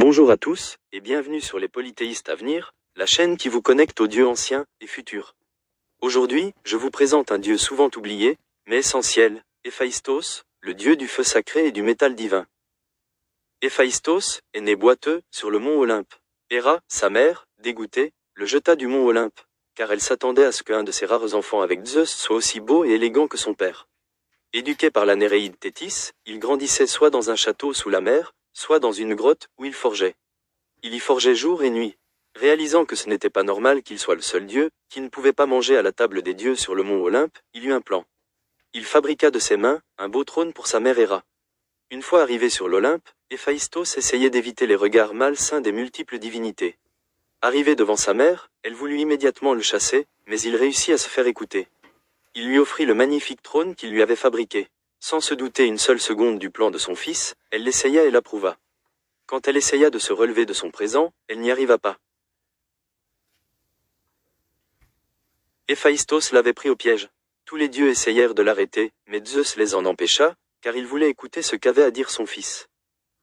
Bonjour à tous, et bienvenue sur les Polythéistes à venir, la chaîne qui vous connecte aux dieux anciens et futurs. Aujourd'hui, je vous présente un dieu souvent oublié, mais essentiel, Héphaïstos, le dieu du feu sacré et du métal divin. Héphaïstos est né boiteux, sur le mont Olympe. Héra, sa mère, dégoûtée, le jeta du mont Olympe, car elle s'attendait à ce qu'un de ses rares enfants avec Zeus soit aussi beau et élégant que son père. Éduqué par la Néréide Thétis, il grandissait soit dans un château sous la mer, soit dans une grotte où il forgeait. Il y forgeait jour et nuit. Réalisant que ce n'était pas normal qu'il soit le seul dieu, qui ne pouvait pas manger à la table des dieux sur le mont Olympe, il eut un plan. Il fabriqua de ses mains un beau trône pour sa mère Héra. Une fois arrivé sur l'Olympe, Héphaïstos essayait d'éviter les regards malsains des multiples divinités. Arrivé devant sa mère, elle voulut immédiatement le chasser, mais il réussit à se faire écouter. Il lui offrit le magnifique trône qu'il lui avait fabriqué. Sans se douter une seule seconde du plan de son fils, elle l'essaya et l'approuva. Quand elle essaya de se relever de son présent, elle n'y arriva pas. Héphaïstos l'avait pris au piège. Tous les dieux essayèrent de l'arrêter, mais Zeus les en empêcha, car il voulait écouter ce qu'avait à dire son fils.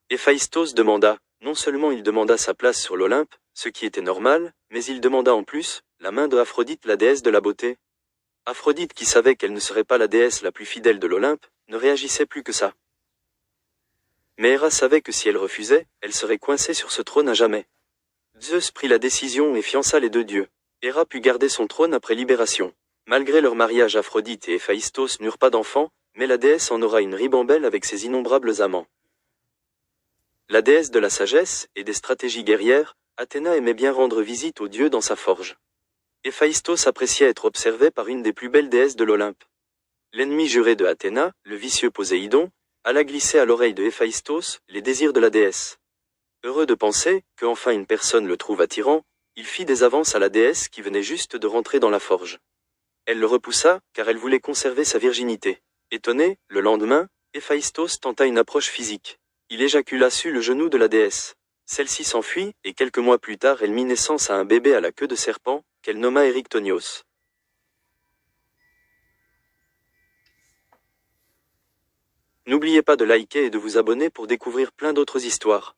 Héphaïstos demanda, non seulement il demanda sa place sur l'Olympe, ce qui était normal, mais il demanda en plus, la main de Aphrodite, la déesse de la beauté. Aphrodite, qui savait qu'elle ne serait pas la déesse la plus fidèle de l'Olympe, ne réagissait plus que ça. Mais Héra savait que si elle refusait, elle serait coincée sur ce trône à jamais. Zeus prit la décision et fiança les deux dieux. Héra put garder son trône après libération. Malgré leur mariage, Aphrodite et Héphaïstos n'eurent pas d'enfants, mais la déesse en aura une ribambelle avec ses innombrables amants. La déesse de la sagesse et des stratégies guerrières, Athéna aimait bien rendre visite aux dieux dans sa forge. Héphaïstos appréciait être observé par une des plus belles déesses de l'Olympe. L'ennemi juré de Athéna, le vicieux Poséidon, alla glisser à l'oreille de Héphaïstos les désirs de la déesse. Heureux de penser que enfin une personne le trouve attirant, il fit des avances à la déesse qui venait juste de rentrer dans la forge. Elle le repoussa, car elle voulait conserver sa virginité. Étonné, le lendemain, Héphaïstos tenta une approche physique. Il éjacula sur le genou de la déesse. Celle-ci s'enfuit, et quelques mois plus tard elle mit naissance à un bébé à la queue de serpent, qu'elle nomma Érictonios. N'oubliez pas de liker et de vous abonner pour découvrir plein d'autres histoires.